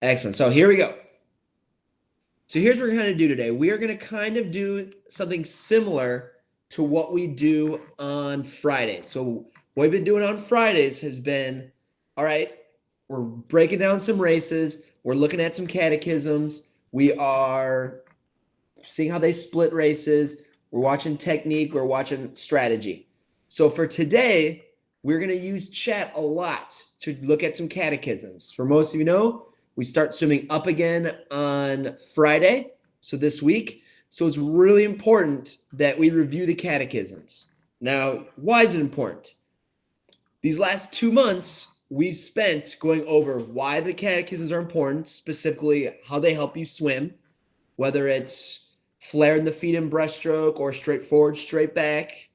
Excellent. So here we go. So here's what we're going to do today. We are going to kind of do something similar to what we do on Fridays. So what we've been doing on Fridays has been, all right, we're breaking down some races. We're looking at some catechisms. We are seeing how they split races. We're watching technique. We're watching strategy. So for today, we're going to use chat a lot to look at some catechisms. For most of you know, we start swimming up again on Friday, so this week. So it's really important that we review the catechisms. Now, why is it important? These last 2 months, we've spent going over why the catechisms are important, specifically how they help you swim, whether it's flaring the feet in breaststroke or straight forward, straight back.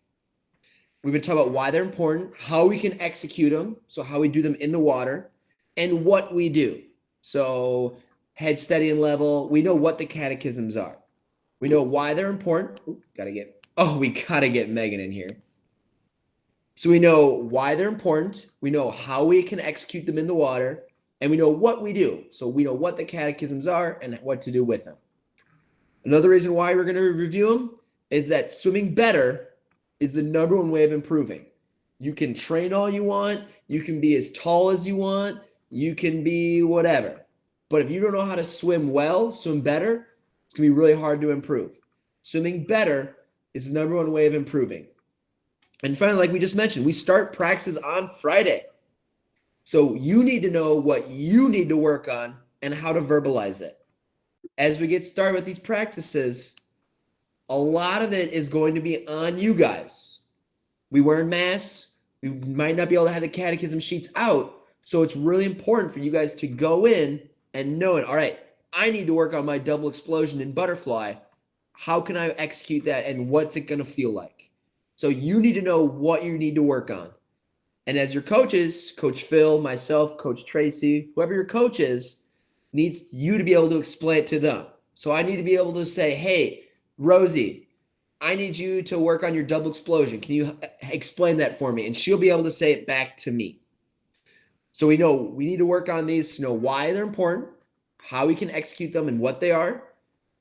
We've been talking about why they're important, how we can execute them, so how we do them in the water, and what we do. So head steady and level, we know what the catechisms are. We know why they're important. We gotta get Megan in here. So we know why they're important. We know how we can execute them in the water, and we know what we do. So we know what the catechisms are and what to do with them. Another reason why we're going to review them is that swimming better is the number one way of improving. You can train all you want. You can be as tall as you want. You can be whatever. But if you don't know how to swim well, swim better, it's going to be really hard to improve. Swimming better is the number one way of improving. And finally, like we just mentioned, we start practices on Friday. So you need to know what you need to work on and how to verbalize it. As we get started with these practices, a lot of it is going to be on you guys. We wearing masks. We might not be able to have the catechism sheets out. So it's really important for you guys to go in and know it. All right, I need to work on my double explosion in butterfly. How can I execute that and what's it going to feel like? So you need to know what you need to work on. And as your coaches, Coach Phil, myself, Coach Tracy, whoever your coach is, needs you to be able to explain it to them. So I need to be able to say, hey, Rosie, I need you to work on your double explosion. Can you explain that for me? And she'll be able to say it back to me. So we know we need to work on these to know why they're important, how we can execute them and what they are.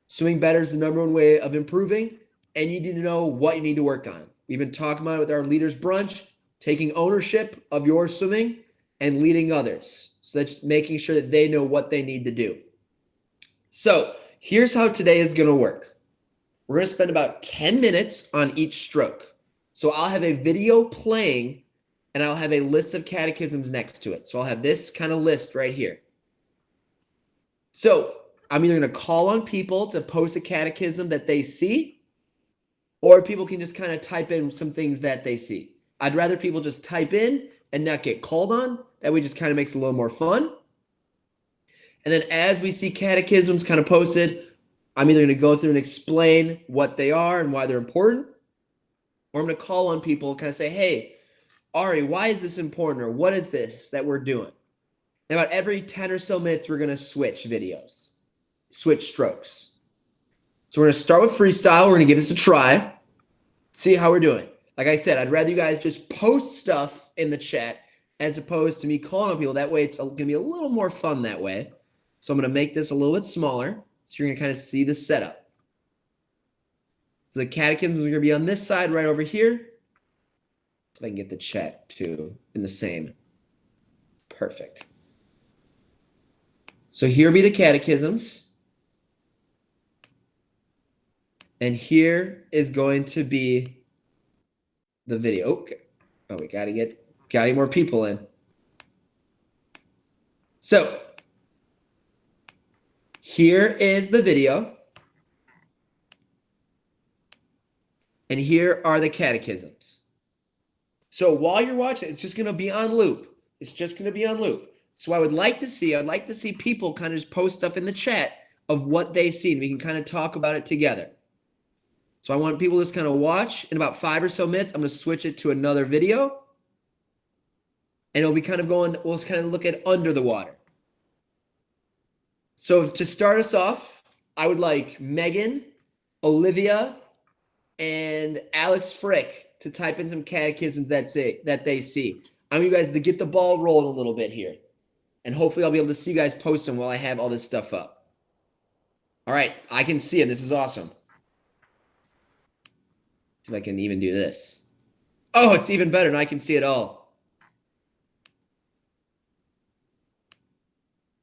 Swimming better is the number one way of improving, and you need to know what you need to work on. We've been talking about it with our leaders brunch, taking ownership of your swimming and leading others. So that's making sure that they know what they need to do. So here's how today is going to work. We're going to spend about 10 minutes on each stroke. So I'll have a video playing and I'll have a list of catechisms next to it. So I'll have this kind of list right here. So I'm either going to call on people to post a catechism that they see, or people can just kind of type in some things that they see. I'd rather people just type in and not get called on. That way just kind of makes it a little more fun. And then as we see catechisms kind of posted, I'm either going to go through and explain what they are and why they're important, or I'm going to call on people and kind of say, hey, Ari, why is this important? Or what is this that we're doing? And about every 10 or so minutes, we're going to switch videos, switch strokes. So we're going to start with freestyle. We're going to give this a try, see how we're doing. Like I said, I'd rather you guys just post stuff in the chat as opposed to me calling on people. That way it's going to be a little more fun that way. So I'm going to make this a little bit smaller so you're going to kind of see the setup. So the catechism is going to be on this side right over here. If I can get the chat too in the same. Perfect. So here be the catechisms. And here is going to be the video. Okay. Oh, we gotta get more people in. So here is the video. And here are the catechisms. So while you're watching, it's just gonna be on loop. It's just gonna be on loop. So I'd like to see people kind of just post stuff in the chat of what they see, and we can kind of talk about it together. So I want people to just kind of watch. In about 5 or so minutes, I'm going to switch it to another video. And it'll be kind of going, we'll just kind of look at under the water. So to start us off, I would like Megan, Olivia, and Alex Frick to type in some catechisms that they see. I want you guys to get the ball rolling a little bit here. And hopefully I'll be able to see you guys post them while I have all this stuff up. All right, I can see it. This is awesome. See if I can even do this. Oh, it's even better. Now I can see it all.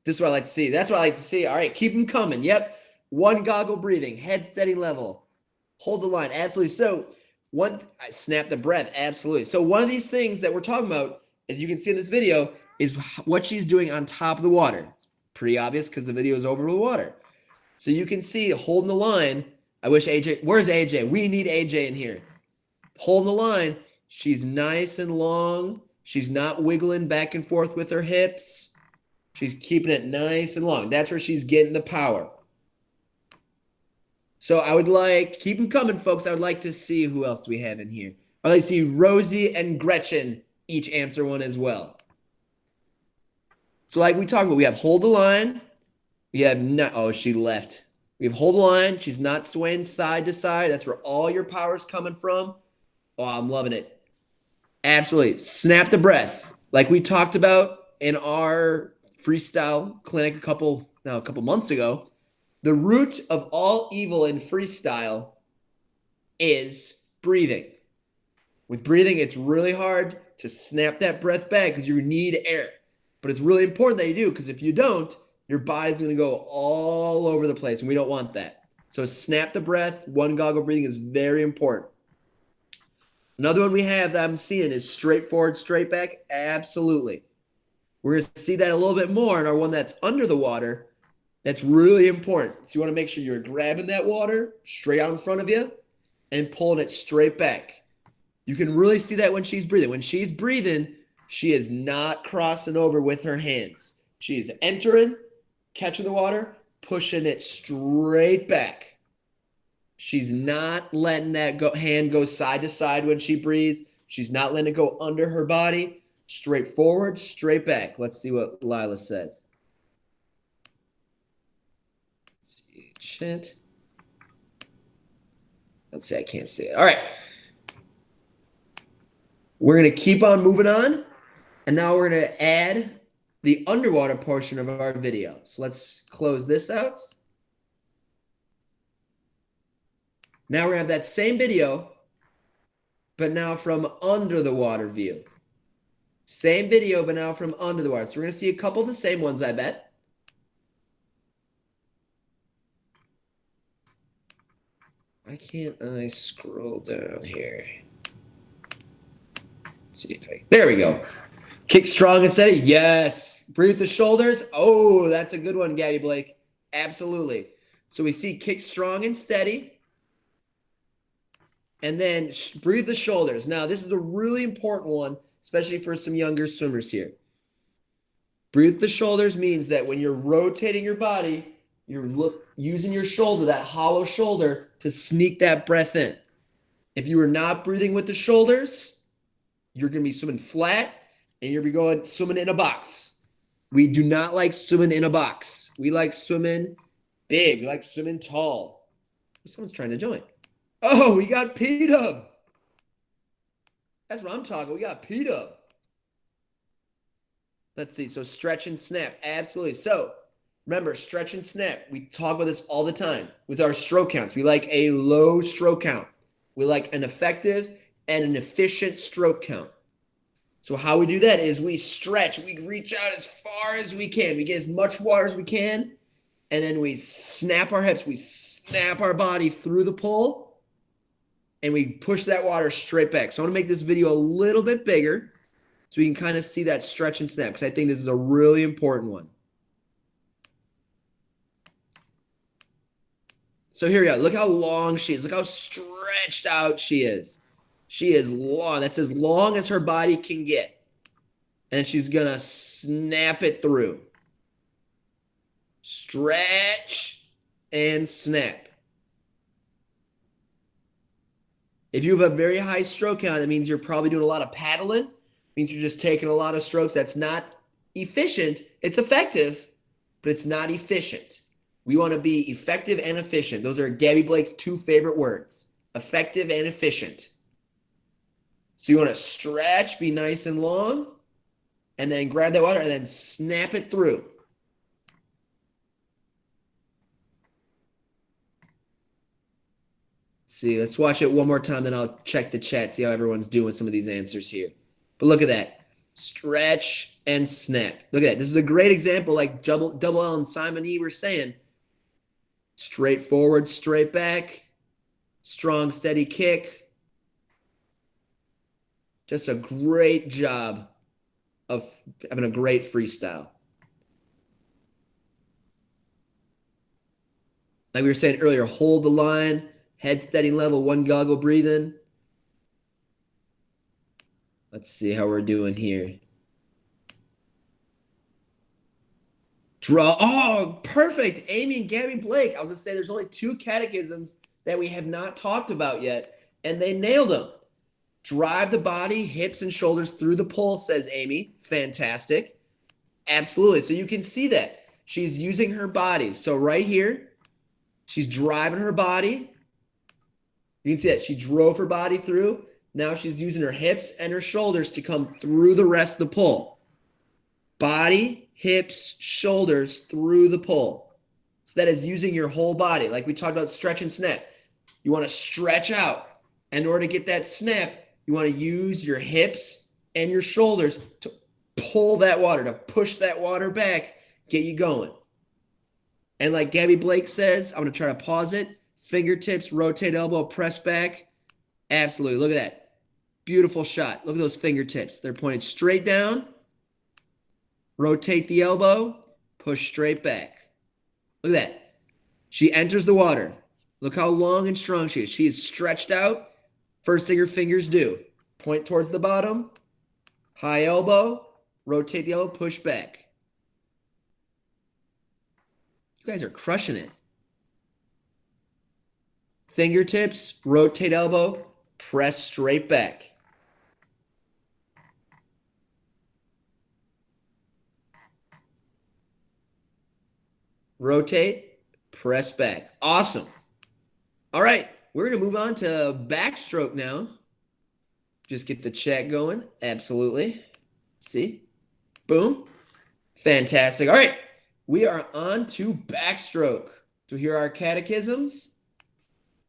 This is what I like to see. That's what I like to see. All right, keep them coming. Yep. One goggle breathing, head steady level. Hold the line. Absolutely. So I snap the breath. Absolutely. So one of these things that we're talking about, as you can see in this video, is what she's doing on top of the water. It's pretty obvious because the video is over the water. So you can see holding the line. I wish AJ, where's AJ? We need AJ in here. Holding the line. She's nice and long. She's not wiggling back and forth with her hips. She's keeping it nice and long. That's where she's getting the power. So I would like, keep them coming, folks. I would like to see who else do we have in here. I'd like to see Rosie and Gretchen each answer one as well. So like we talked about, we have hold the line. We have not, oh, she left. We have hold the line. She's not swaying side to side. That's where all your power is coming from. Oh, I'm loving it. Absolutely. Snap the breath. Like we talked about in our freestyle clinic a couple months ago. The root of all evil in freestyle is breathing. With breathing, it's really hard to snap that breath back because you need air. But it's really important that you do, because if you don't, your body's going to go all over the place, and we don't want that. So snap the breath. One goggle breathing is very important. Another one we have that I'm seeing is straight forward, straight back. Absolutely. We're going to see that a little bit more in our one that's under the water. That's really important. So you want to make sure you're grabbing that water straight out in front of you and pulling it straight back. You can really see that when she's breathing. When she's breathing, she is not crossing over with her hands. She is entering, catching the water, pushing it straight back. She's not letting that hand go side to side when she breathes. She's not letting it go under her body. Straight forward, straight back. Let's see what Lila said. Let's see, chat. Let's see, I can't see it. All right. We're going to keep on moving on. And now we're going to add the underwater portion of our video. So let's close this out. Now we're going to have that same video, but now from under the water view. Same video, but now from under the water. So we're going to see a couple of the same ones, I bet. Why can't I scroll down here? Let's see if there we go. Kick strong and steady. Yes. Breathe the shoulders. Oh, that's a good one, Gabby Blake. Absolutely. So we see kick strong and steady. And then breathe the shoulders. Now, this is a really important one, especially for some younger swimmers here. Breathe the shoulders means that when you're rotating your body, you're using your shoulder, that hollow shoulder, to sneak that breath in. If you are not breathing with the shoulders, you're going to be swimming flat, and you're going to be going swimming in a box. We do not like swimming in a box. We like swimming big. We like swimming tall. Someone's trying to join. Oh, we got P-Dub. That's what I'm talking. We got P-Dub. Let's see. So stretch and snap. Absolutely. So remember, stretch and snap. We talk about this all the time with our stroke counts. We like a low stroke count. We like an effective and an efficient stroke count. So how we do that is we stretch. We reach out as far as we can. We get as much water as we can. And then we snap our hips. We snap our body through the pull. And we push that water straight back. So I want to make this video a little bit bigger so we can kind of see that stretch and snap, because I think this is a really important one. So here we go. Look how long she is. Look how stretched out she is. She is long. That's as long as her body can get. And she's going to snap it through. Stretch and snap. If you have a very high stroke count, that means you're probably doing a lot of paddling. It means you're just taking a lot of strokes. That's not efficient. It's effective, but it's not efficient. We want to be effective and efficient. Those are Gabby Blake's two favorite words, effective and efficient. So you want to stretch, be nice and long. and then grab that water and then snap it through. See, let's watch it one more time, then I'll check the chat, see how everyone's doing with some of these answers here. But look at that. Stretch and snap. Look at that. This is a great example, like double L and Simon E were saying. Straight forward, straight back, strong, steady kick. Just a great job of having a great freestyle. Like we were saying earlier, hold the line, head steady level, one goggle breathing. Let's see how we're doing here. Draw. Oh, perfect. Amy and Gabby Blake. I was going to say there's only 2 catechisms that we have not talked about yet, and they nailed them. Drive the body, hips and shoulders through the pole, says Amy. Fantastic. Absolutely. So you can see that. She's using her body. So right here, she's driving her body. You can see that. She drove her body through. Now she's using her hips and her shoulders to come through the rest of the pole. Body, hips, shoulders through the pole. So that is using your whole body. Like we talked about stretch and snap. You want to stretch out. In order to get that snap, you want to use your hips and your shoulders to pull that water, to push that water back, get you going. And like Gabby Blake says, I'm going to try to pause it. Fingertips, rotate elbow, press back. Absolutely. Look at that. Beautiful shot. Look at those fingertips. They're pointed straight down. Rotate the elbow, push straight back. Look at that. She enters the water. Look how long and strong she is. She is stretched out. First thing her fingers do, point towards the bottom, high elbow, rotate the elbow, push back. You guys are crushing it. Fingertips, rotate elbow, press straight back. Rotate, press back. Awesome. All right, we're going to move on to backstroke now. Just get the chat going. Absolutely. See? Boom. Fantastic. All right, we are on to backstroke. So here are our catechisms.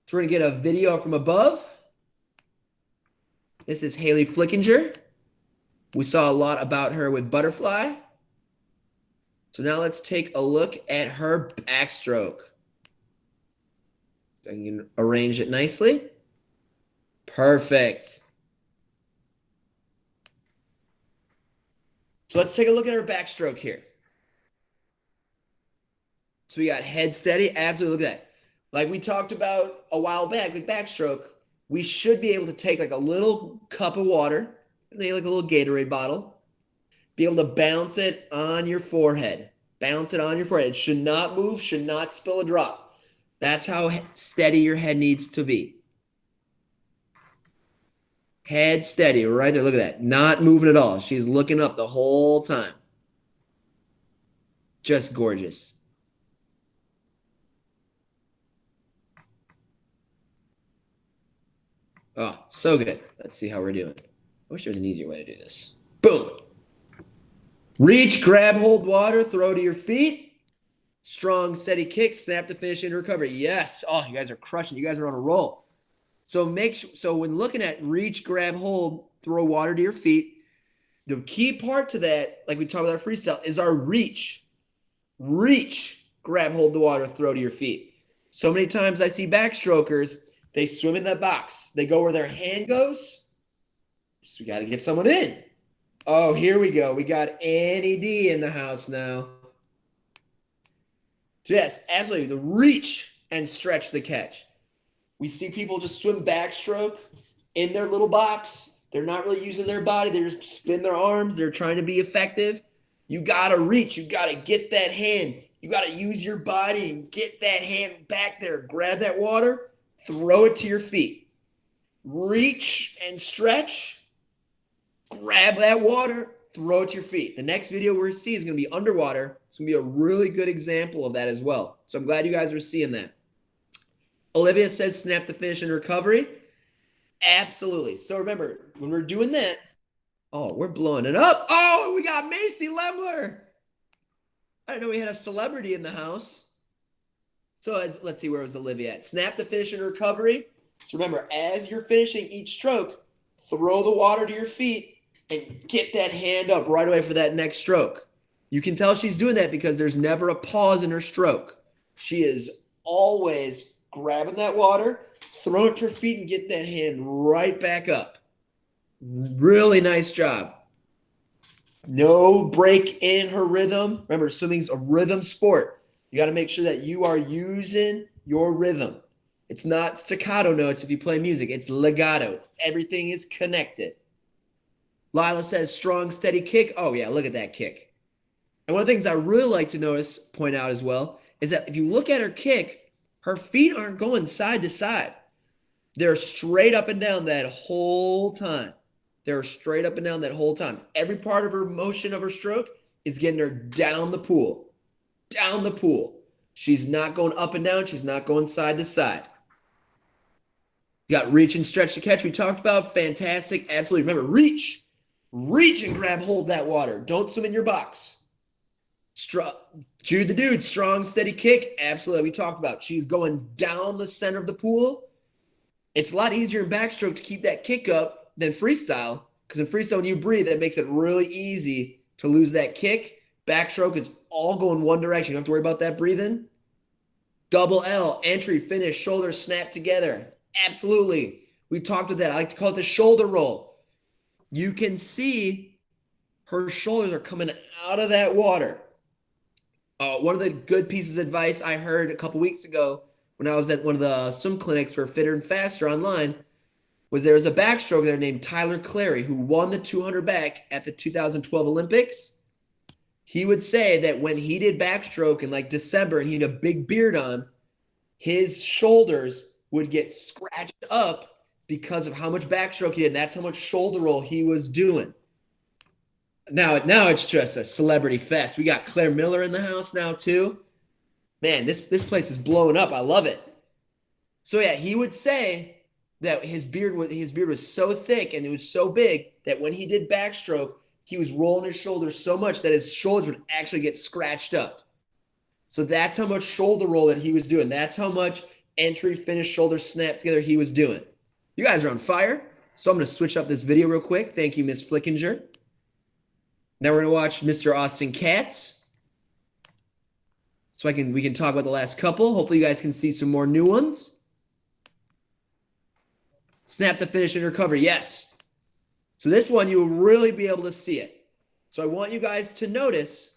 So we're going to get a video from above. This is Haley Flickinger. We saw a lot about her with butterfly. So now let's take a look at her backstroke. So I can arrange it nicely. Perfect. So let's take a look at her backstroke here. So we got head steady. Absolutely, look at that. Like we talked about a while back with backstroke, we should be able to take like a little cup of water, maybe like a little Gatorade bottle, be able to bounce it on your forehead. Bounce it on your forehead. It should not move, should not spill a drop. That's how steady your head needs to be. Head steady, right there. Look at that. Not moving at all. She's looking up the whole time. Just gorgeous. Oh, so good. Let's see how we're doing. I wish there was an easier way to do this. Boom. Reach, grab, hold water, throw to your feet. Strong, steady kick, snap to finish and recovery. Yes. Oh, you guys are crushing. You guys are on a roll. So when looking at reach, grab, hold, throw water to your feet, the key part to that, like we talked about our freestyle, is our reach. Reach, grab, hold the water, throw to your feet. So many times I see backstrokers, they swim in that box. They go where their hand goes. So we got to get someone in. Oh, here we go. We got Annie D in the house now. So yes, absolutely. The reach and stretch the catch. We see people just swim backstroke in their little box. They're not really using their body. They just spin their arms. They're trying to be effective. You got to reach. You got to get that hand. You got to use your body and get that hand back there. Grab that water. Throw it to your feet. Reach and stretch. Grab that water. Throw it to your feet. The next video we're going to see is going to be underwater. It's going to be a really good example of that as well. So I'm glad you guys are seeing that. Olivia says snap the finish and recovery. Absolutely. So remember, when we're doing that, Oh, we're blowing it up. Oh, we got Macy Lemler. I didn't know we had a celebrity in the house. So let's see, where was Olivia at? Snap the finish and recovery. So remember, as you're finishing each stroke, throw the water to your feet and get that hand up right away for that next stroke. You can tell she's doing that because there's never a pause in her stroke. She is always grabbing that water, throwing it to her feet, and get that hand right back up. Really nice job. No break in her rhythm. Remember, swimming's a rhythm sport. You got to make sure that you are using your rhythm. It's not staccato notes if you play music. It's legato. Everything is connected. Lila says strong, steady kick. Oh, yeah, look at that kick. And one of the things I really like to point out as well, is that if you look at her kick, her feet aren't going side to side. They're straight up and down that whole time. They're straight up and down that whole time. Every part of her motion of her stroke is getting her down the pool. Down the pool. She's not going up and down. She's not going side to side. You got reach and stretch to catch. We talked about. Fantastic. Absolutely. Remember, reach. Reach and grab hold of that water. Don't swim in your box. Jude the dude. Strong, steady kick. Absolutely. We talked about. She's going down the center of the pool. It's a lot easier in backstroke to keep that kick up than freestyle. Because in freestyle, when you breathe, that makes it really easy to lose that kick. Backstroke is all going one direction. You don't have to worry about that breathing. Double L, entry, finish, shoulders snap together. Absolutely. We talked about that. I like to call it the shoulder roll. You can see her shoulders are coming out of that water. One of the good pieces of advice I heard a couple weeks ago when I was at one of the swim clinics for Fitter and Faster online was there was a backstroke there named Tyler Clary who won the 200 back at the 2012 Olympics. He would say that when he did backstroke in like December and he had a big beard on, his shoulders would get scratched up because of how much backstroke he did. And that's how much shoulder roll he was doing. Now it's just a celebrity fest. We got Claire Miller in the house now too. Man, this place is blowing up. I love it. So yeah, he would say that his beard was so thick and it was so big that when he did backstroke, he was rolling his shoulders so much that his shoulders would actually get scratched up. So that's how much shoulder roll that he was doing. That's how much entry, finish, shoulder snap together he was doing. You guys are on fire. So I'm going to switch up this video real quick. Thank you, Miss Flickinger. Now we're going to watch Mr. Austin Katz. So we can talk about the last couple. Hopefully you guys can see some more new ones. Snap the finish and recovery. Yes. So this one, you will really be able to see it. So I want you guys to notice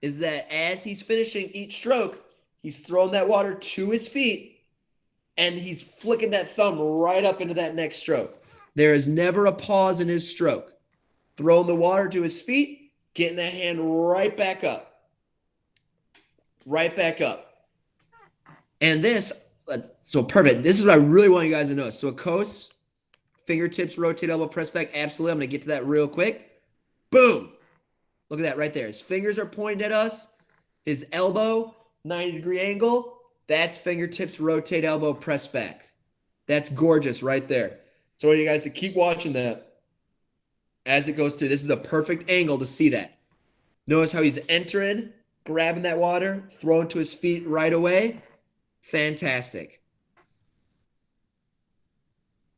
is that as he's finishing each stroke, he's throwing that water to his feet and he's flicking that thumb right up into that next stroke. There is never a pause in his stroke. Throwing the water to his feet, getting that hand right back up. Right back up. And so perfect. This is what I really want you guys to know. So a coast. Fingertips, rotate, elbow, press back. Absolutely. I'm going to get to that real quick. Boom. Look at that right there. His fingers are pointed at us. His elbow, 90-degree angle. That's fingertips, rotate, elbow, press back. That's gorgeous right there. So I want you guys to keep watching that as it goes through. This is a perfect angle to see that. Notice how he's entering, grabbing that water, throwing to his feet right away. Fantastic.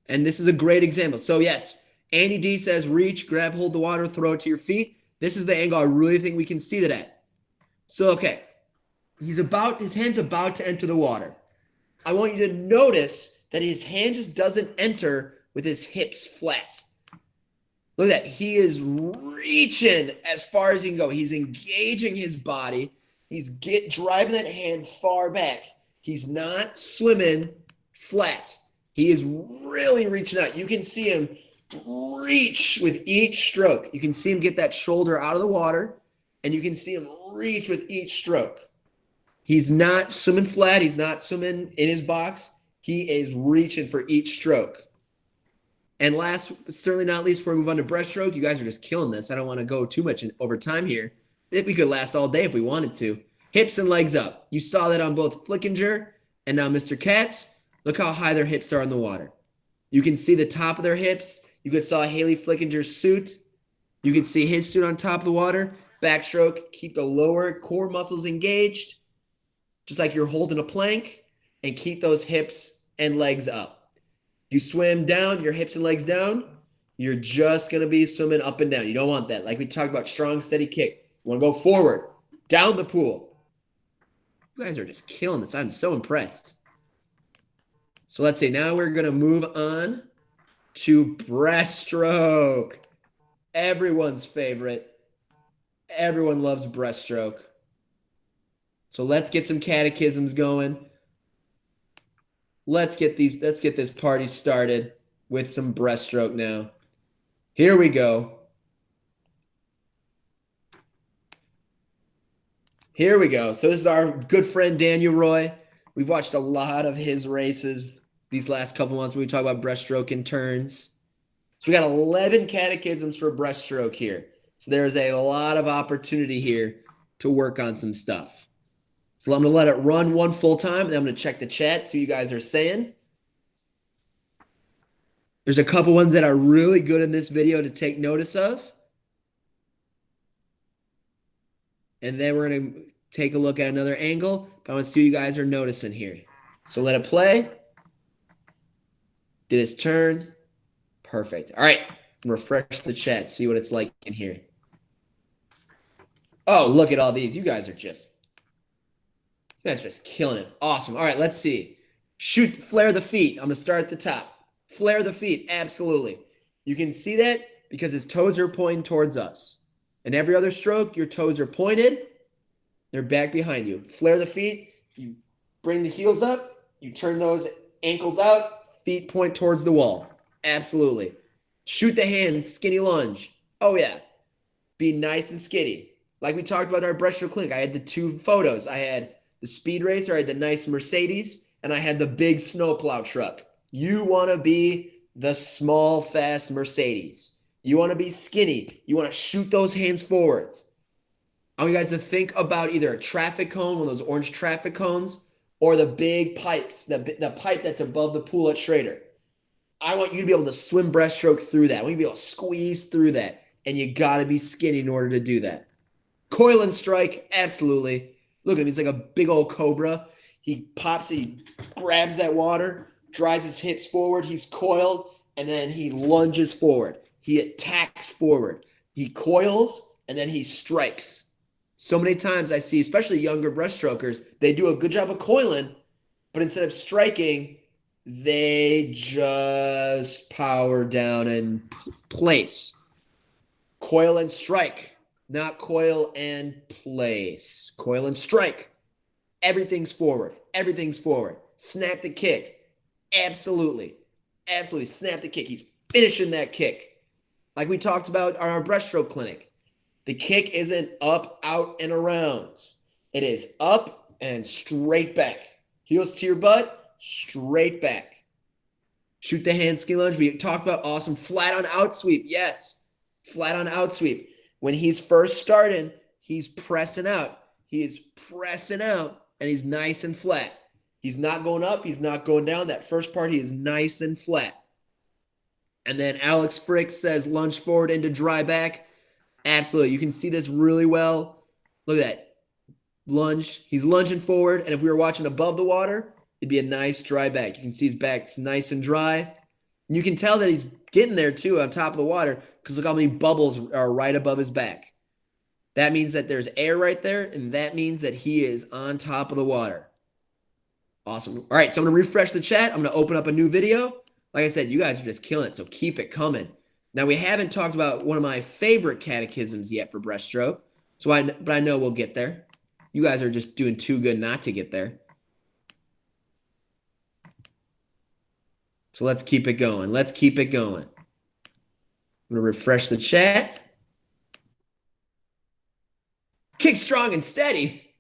And this is a great example. So yes, Andy D says reach, grab hold the water, throw it to your feet. This is the angle I really think we can see that at. So okay, his hand's about to enter the water. I want you to notice that his hand just doesn't enter with his hips flat. Look at that. He is reaching as far as he can go. He's engaging his body. He's driving that hand far back. He's not swimming flat. He is really reaching out. You can see him reach with each stroke. You can see him get that shoulder out of the water, and you can see him reach with each stroke. He's not swimming flat. He's not swimming in his box. He is reaching for each stroke. And last, certainly not least, before we move on to breaststroke, you guys are just killing this. I don't want to go too much over time here. We could last all day if we wanted to. Hips and legs up. You saw that on both Flickinger and now Mr. Katz. Look how high their hips are in the water. You can see the top of their hips. You could saw Haley Flickinger's suit. You can see his suit on top of the water. Backstroke, keep the lower core muscles engaged, just like you're holding a plank, and keep those hips and legs up. You swim down, your hips and legs down, you're just going to be swimming up and down. You don't want that. Like we talked about, strong, steady kick. You want to go forward, down the pool. You guys are just killing this. I'm so impressed. So let's see. Now we're going to move on to breaststroke. Everyone's favorite. Everyone loves breaststroke. So let's get some catechisms going. Let's get this party started with some breaststroke now. Here we go. Here we go. So this is our good friend Daniel Roy. We've watched a lot of his races these last couple months when we talk about breaststroke and turns. So we got 11 catechisms for breaststroke here. So there's a lot of opportunity here to work on some stuff. So I'm going to let it run one full time, and then I'm going to check the chat, see what you guys are saying. There's a couple ones that are really good in this video to take notice of. And then we're going to take a look at another angle, but I want to see what you guys are noticing here. So let it play. Did his turn. Perfect. All right. Refresh the chat, see what it's like in here. Oh, look at all these. You guys are just killing it. Awesome. All right, let's see. Shoot, flare the feet. I'm going to start at the top. Flare the feet, absolutely. You can see that because his toes are pointing towards us. And every other stroke, your toes are pointed. They're back behind you. Flare the feet. You bring the heels up. You turn those ankles out. Feet point towards the wall. Absolutely. Shoot the hands, skinny lunge. Oh, yeah. Be nice and skinny. Like we talked about in our breaststroke clinic, I had the two photos. I had the speed racer, I had the nice Mercedes, and I had the big snowplow truck. You want to be the small, fast Mercedes. You want to be skinny. You want to shoot those hands forwards. I want you guys to think about either a traffic cone, one of those orange traffic cones, or the big pipes, the pipe that's above the pool at Schroeder. I want you to be able to swim breaststroke through that. I want you to be able to squeeze through that. And you got to be skinny in order to do that. Coil and strike, absolutely. Look at him. He's like a big old cobra. He pops, he grabs that water, drives his hips forward. He's coiled, and then he lunges forward. He attacks forward. He coils, and then he strikes. So many times I see, especially younger breaststrokers, they do a good job of coiling, but instead of striking, they just power down and place. Coil and strike, not coil and place. Coil and strike. Everything's forward. Everything's forward. Snap the kick. Absolutely. Absolutely. Snap the kick. He's finishing that kick. Like we talked about on our breaststroke clinic. The kick isn't up, out, and around. It is up and straight back. Heels to your butt, straight back. Shoot the hand ski lunge. We talked about awesome flat on out sweep. Yes. Flat on out sweep. When he's first starting, he's pressing out. He is pressing out, and he's nice and flat. He's not going up. He's not going down. That first part, he is nice and flat. And then Alex Frick says lunge forward into dry back. Absolutely. You can see this really well. Look at that. Lunge. He's lunging forward, and if we were watching above the water, it'd be a nice dry back. You can see his back's nice and dry. And you can tell that he's getting there, too, on top of the water, because look how many bubbles are right above his back. That means that there's air right there, and that means that he is on top of the water. Awesome. All right, so I'm going to refresh the chat. I'm going to open up a new video. Like I said, you guys are just killing it, so keep it coming. Now, we haven't talked about one of my favorite catechisms yet for breaststroke, but I know we'll get there. You guys are just doing too good not to get there. So let's keep it going. Let's keep it going. I'm going to refresh the chat. Kick strong and steady.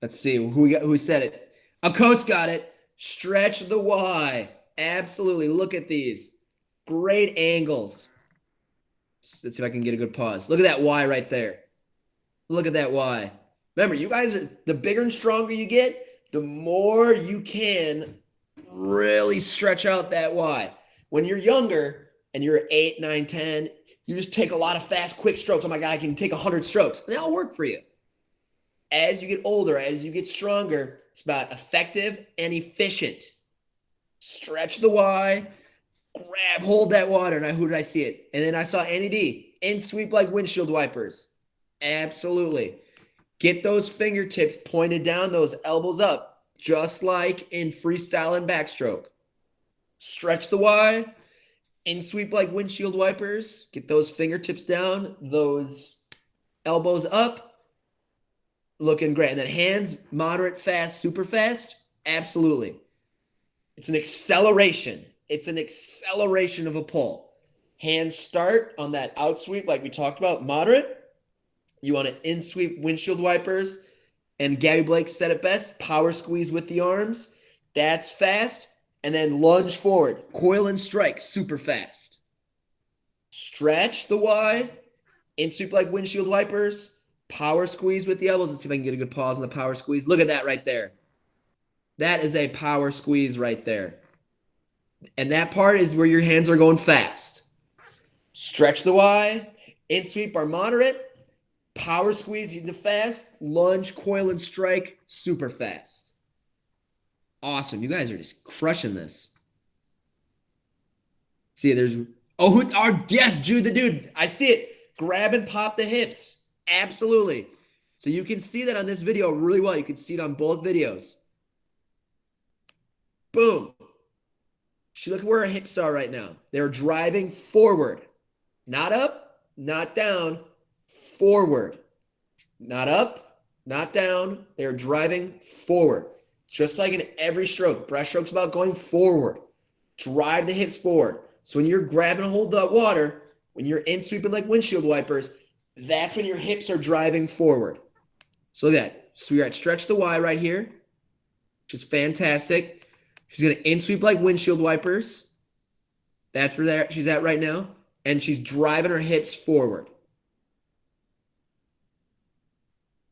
Let's see who said it. Akos got it. Stretch the Y. Absolutely. Look at these. Great angles. Let's see if I can get a good pause. Look at that Y right there. Look at that Y. Remember, you guys are, the bigger and stronger you get, the more you can really stretch out that Y. When you're younger and you're 8, 9, 10, you just take a lot of fast, quick strokes. Oh my God, I can take 100 strokes. And that'll work for you. As you get older, as you get stronger, it's about effective and efficient. Stretch the Y, grab, hold that water. And who did I see it? And then I saw Annie D in sweep like windshield wipers. Absolutely. Get those fingertips pointed down, those elbows up, just like in freestyle and backstroke. Stretch the Y, in sweep like windshield wipers. Get those fingertips down, those elbows up. Looking great. And then hands, moderate, fast, super fast. Absolutely. It's an acceleration. It's an acceleration of a pull. Hands start on that out sweep like we talked about, moderate. You want to in sweep windshield wipers. And Gabby Blake said it best, power squeeze with the arms. That's fast. And then lunge forward, coil and strike, super fast. Stretch the Y, in sweep like windshield wipers. Power squeeze with the elbows. Let's see if I can get a good pause on the power squeeze. Look at that right there. That is a power squeeze right there. And that part is where your hands are going fast. Stretch the Y, in sweep are moderate. Power squeeze into fast. Lunge, coil, and strike, super fast. Awesome. You guys are just crushing this. See, yes, Jude the dude. I see it. Grab and pop the hips. Absolutely. So you can see that on this video really well. You can see it on both videos. Boom. Look at where her hips are right now. They're driving forward. Not up, not down, forward. Not up, not down. They're driving forward. Just like in every stroke. Breaststroke's about going forward. Drive the hips forward. So when you're grabbing a hold of that water, when you're in sweeping like windshield wipers, that's when your hips are driving forward. So look at that. So we're at stretch the Y right here, which is fantastic. She's going to in sweep like windshield wipers. That's where she's at right now. And she's driving her hips forward.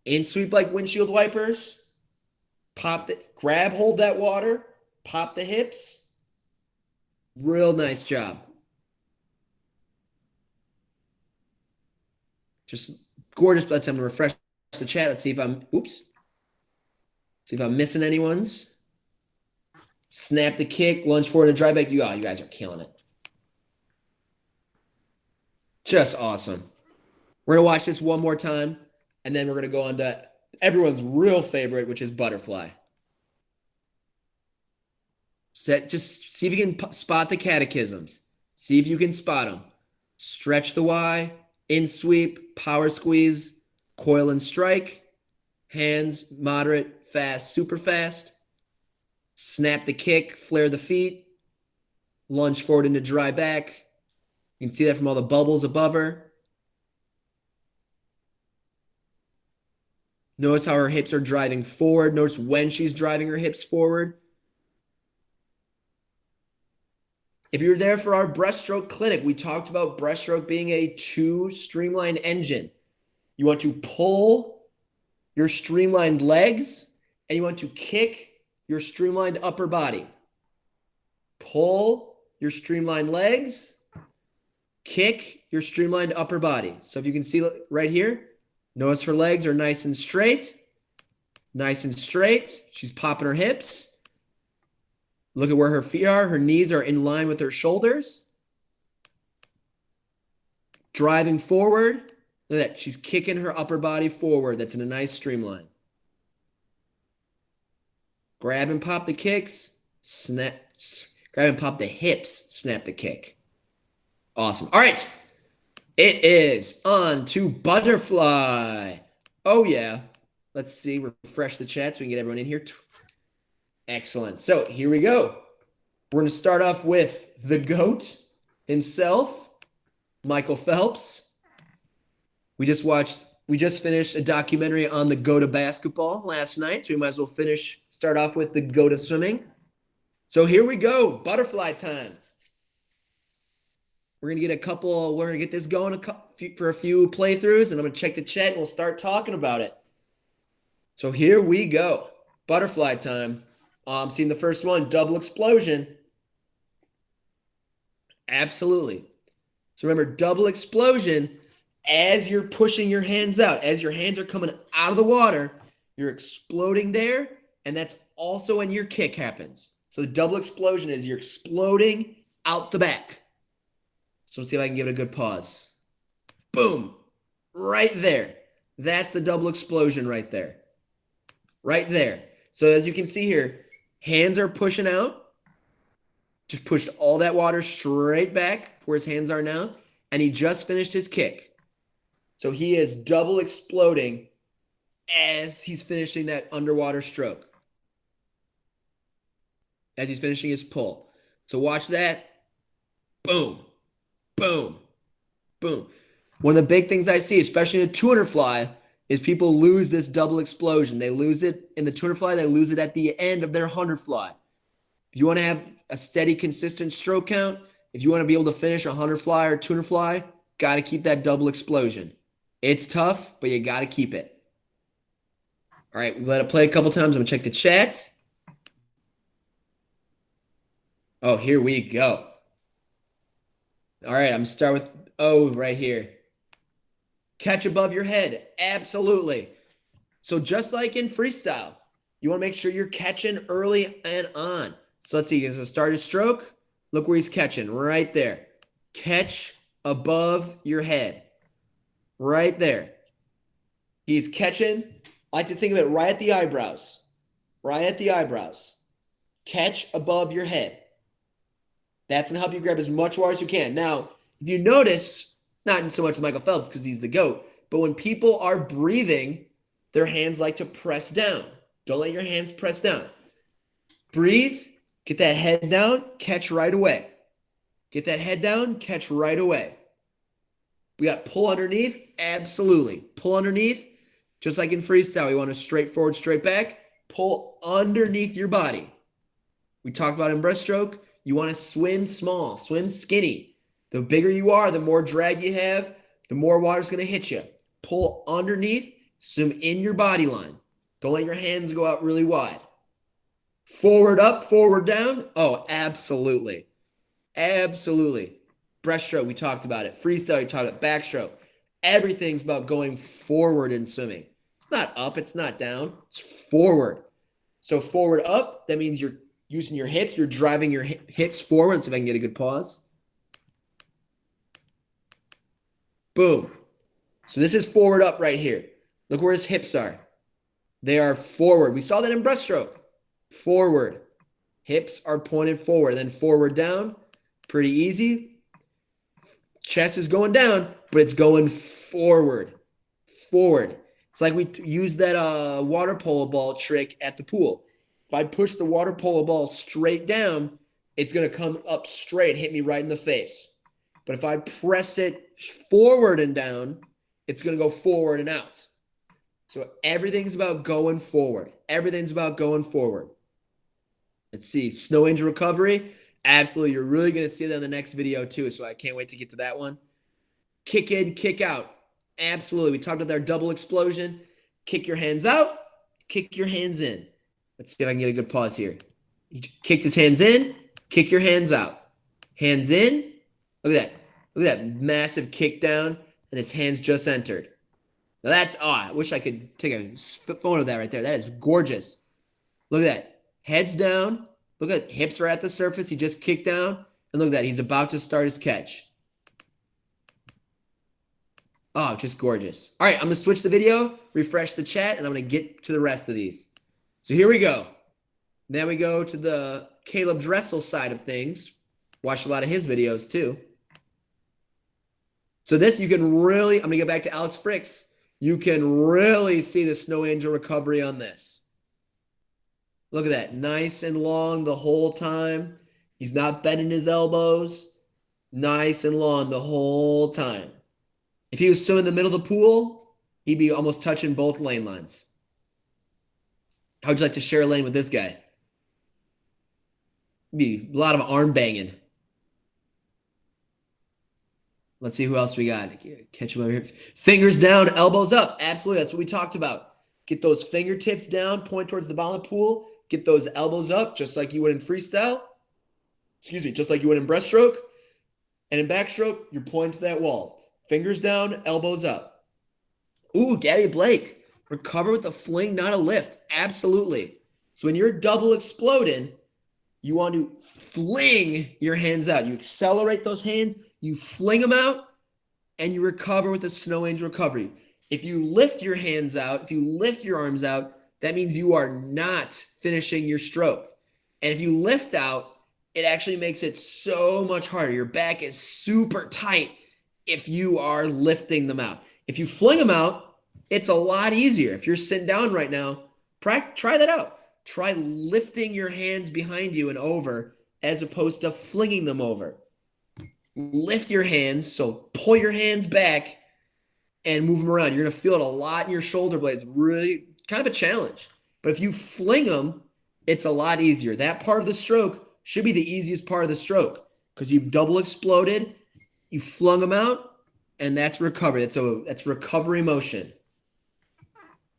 In sweep like windshield wipers. Grab, hold that water. Pop the hips. Real nice job. Just gorgeous. Let's I'm gonna refresh the chat. Let's see if I'm missing anyone's. Snap the kick, lunge forward and drive back. You guys are killing it. Just awesome. We're gonna watch this one more time, and then we're gonna go on to everyone's real favorite, which is butterfly. Just see if you can spot the catechisms. See if you can spot them. Stretch the Y. In sweep, power squeeze, coil and strike, hands, moderate, fast, super fast, snap the kick, flare the feet, lunge forward into dry back. You can see that from all the bubbles above her. Notice how her hips are driving forward. Notice when she's driving her hips forward. If you're there for our breaststroke clinic, we talked about breaststroke being a 2 streamlined engine. You want to pull your streamlined legs, and you want to kick your streamlined upper body. Pull your streamlined legs, kick your streamlined upper body. So if you can see right here, notice her legs are nice and straight. Nice and straight. She's popping her hips. Look at where her feet are. Her knees are in line with her shoulders. Driving forward. Look at that. She's kicking her upper body forward. That's in a nice streamline. Grab and pop the kicks. Snap. Grab and pop the hips. Snap the kick. Awesome. All right. It is on to butterfly. Oh, yeah. Let's see. Refresh the chat so we can get everyone in here. Excellent. So here we go. We're going to start off with the GOAT himself, Michael Phelps. We just finished a documentary on the GOAT of basketball last night. So we might as well start off with the GOAT of swimming. So here we go. Butterfly time. We're going to get this going for a few playthroughs, and I'm going to check the chat and we'll start talking about it. So here we go. Butterfly time. I'm seeing the first one, double explosion. Absolutely. So remember, double explosion, as you're pushing your hands out, as your hands are coming out of the water, you're exploding there, and that's also when your kick happens. So the double explosion is you're exploding out the back. So let's see if I can give it a good pause. Boom. Right there. That's the double explosion right there. Right there. So as you can see here, hands are pushing out. Just pushed all that water straight back to where his hands are now. And he just finished his kick. So he is double exploding as he's finishing that underwater stroke. As he's finishing his pull. So watch that. Boom. Boom. Boom. One of the big things I see, especially in the 200 fly, is people lose this double explosion. They lose it in the 200 fly. They lose it at the end of their 100 fly. If you want to have a steady, consistent stroke count, if you want to be able to finish a 100 fly or 200 fly, got to keep that double explosion. It's tough, but you got to keep it. All right, we let it play a couple times. I'm going to check the chat. Oh, here we go. All right, I'm going to start with O right here. Catch above your head. Absolutely. So just like in freestyle, you want to make sure you're catching early and on. So let's see. He's going to start his stroke. Look where he's catching. Right there. Catch above your head. Right there. He's catching. I like to think of it right at the eyebrows. Right at the eyebrows. Catch above your head. That's going to help you grab as much water as you can. Now, if you notice, not so much with Michael Phelps because he's the GOAT, but when people are breathing, their hands like to press down. Don't let your hands press down. Breathe, get that head down, catch right away. Get that head down, catch right away. We got pull underneath, absolutely. Pull underneath, just like in freestyle, we want to straight forward, straight back. Pull underneath your body. We talked about in breaststroke, you want to swim small, swim skinny. The bigger you are, the more drag you have, the more water's going to hit you. Pull underneath, swim in your body line. Don't let your hands go out really wide. Forward up, forward down. Oh, absolutely. Absolutely. Breaststroke, we talked about it. Freestyle, we talked about backstroke. Everything's about going forward in swimming. It's not up, it's not down. It's forward. So forward up, that means you're using your hips. You're driving your hips forward. Let's see if I can get a good pause. Boom. So this is forward up right here. Look where his hips are. They are forward. We saw that in breaststroke. Forward. Hips are pointed forward. Then forward down. Pretty easy. Chest is going down, but it's going forward. Forward. It's like we used that water polo ball trick at the pool. If I push the water polo ball straight down, it's going to come up straight, hit me right in the face. But if I press it forward and down, it's going to go forward and out. So everything's about going forward. Everything's about going forward. Let's see. Snow angel recovery. Absolutely. You're really going to see that in the next video too. So I can't wait to get to that one. Kick in, kick out. Absolutely. We talked about our double explosion. Kick your hands out. Kick your hands in. Let's see if I can get a good pause here. He kicked his hands in. Kick your hands out. Hands in. Look at that. Look at that massive kick down. And his hands just entered. Now that's, oh, I wish I could take a photo of that right there. That is gorgeous. Look at that. Heads down. Look at that. Hips are at the surface. He just kicked down. And look at that. He's about to start his catch. Oh, just gorgeous. All right, I'm going to switch the video, refresh the chat, and I'm going to get to the rest of these. So here we go. Now we go to the Caleb Dressel side of things. Watched a lot of his videos too. So this, you can really, I'm going to get back to Alex Fricks. You can really see the Snow Angel recovery on this. Look at that. Nice and long the whole time. He's not bending his elbows. Nice and long the whole time. If he was swimming in the middle of the pool, he'd be almost touching both lane lines. How would you like to share a lane with this guy? Be a lot of arm banging. Let's see who else we got. Catch him over here. Fingers down, elbows up. Absolutely, that's what we talked about. Get those fingertips down, point towards the bottom of the pool. Get those elbows up, just like you would in freestyle. Excuse me, just like you would in breaststroke. And in backstroke, you're pointing to that wall. Fingers down, elbows up. Ooh, Gabby Blake. Recover with a fling, not a lift. Absolutely. So when you're double exploding, you want to fling your hands out. You accelerate those hands, you fling them out, and you recover with a snow angel recovery. If you lift your hands out, if you lift your arms out, that means you are not finishing your stroke. And if you lift out, it actually makes it so much harder. Your back is super tight if you are lifting them out. If you fling them out, it's a lot easier. If you're sitting down right now, try that out. Try lifting your hands behind you and over as opposed to flinging them over. Lift your hands, so pull your hands back and move them around. You're going to feel it a lot in your shoulder blades. Really kind of a challenge. But if you fling them, it's a lot easier. That part of the stroke should be the easiest part of the stroke because you've double exploded, you flung them out, and that's recovery. That's recovery motion.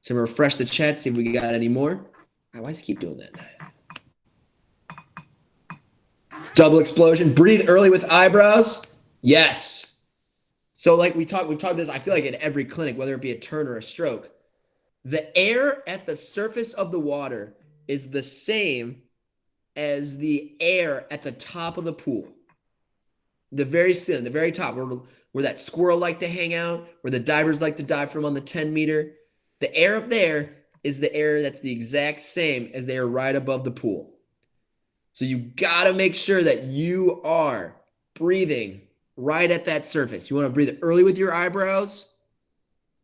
So I'm going to refresh the chat, see if we got any more. Why does he keep doing that? Double explosion. Breathe early with eyebrows. Yes. So like we've talked this, I feel like at every clinic, whether it be a turn or a stroke, the air at the surface of the water is the same as the air at the top of the pool. The very ceiling, the very top, where that squirrel like to hang out, where the divers like to dive from on the 10 meter. The air up there is the air that's the exact same as the air right above the pool. So you got to make sure that you are breathing right at that surface. You want to breathe early with your eyebrows,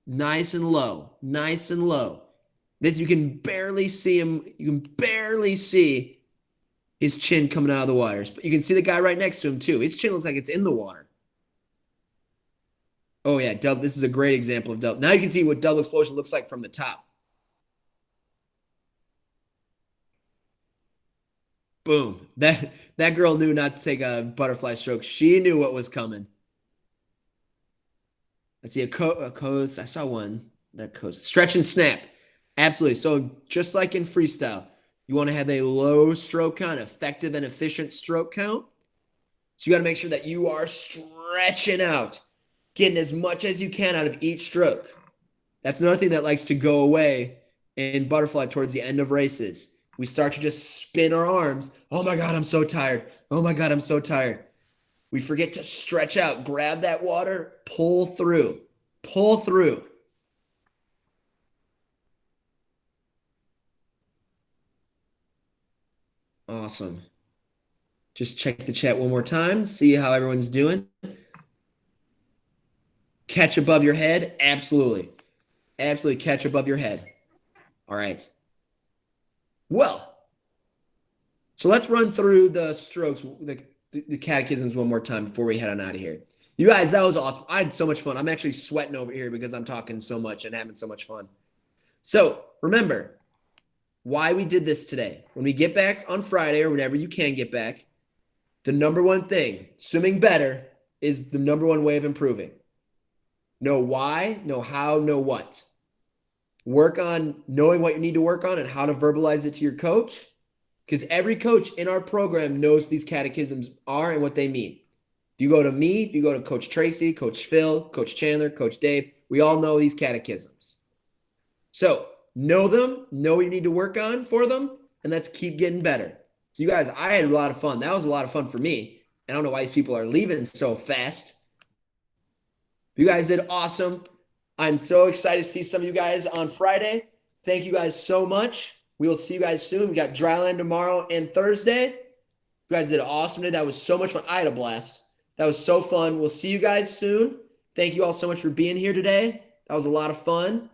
nice and low, nice and low. This, you can barely see him. You can barely see his chin coming out of the waters. But you can see the guy right next to him too. His chin looks like it's in the water. Oh yeah, this is a great example of double. Now you can see what double explosion looks like from the top. Boom. That girl knew not to take a butterfly stroke. She knew what was coming. Let's see a coast. I saw one. That coast. Stretch and snap. Absolutely. So just like in freestyle, you want to have a low stroke count, effective and efficient stroke count. So you got to make sure that you are stretching out, getting as much as you can out of each stroke. That's another thing that likes to go away in butterfly towards the end of races. We start to just spin our arms. Oh my God, I'm so tired. Oh my God, I'm so tired. We forget to stretch out, grab that water, pull through, pull through. Awesome. Just check the chat one more time, see how everyone's doing. Catch above your head. Absolutely. Absolutely catch above your head. All right. Well, so let's run through the strokes, the catechisms one more time before we head on out of here. You guys, that was awesome. I had so much fun. I'm actually sweating over here because I'm talking so much and having so much fun. So remember why we did this today. When we get back on Friday or whenever you can get back, the number one thing, swimming better, is the number one way of improving. Know why, know how, know what. Work on knowing what you need to work on and how to verbalize it to your coach. Because every coach in our program knows these catechisms are and what they mean. If you go to me, if you go to Coach Tracy, Coach Phil, Coach Chandler, Coach Dave, we all know these catechisms. So know them, know what you need to work on for them, and let's keep getting better. So you guys, I had a lot of fun. That was a lot of fun for me. I don't know why these people are leaving so fast. You guys did awesome. I'm so excited to see some of you guys on Friday. Thank you guys so much. We will see you guys soon. We got Dryland tomorrow and Thursday. You guys did awesome today. That was so much fun. I had a blast. That was so fun. We'll see you guys soon. Thank you all so much for being here today. That was a lot of fun.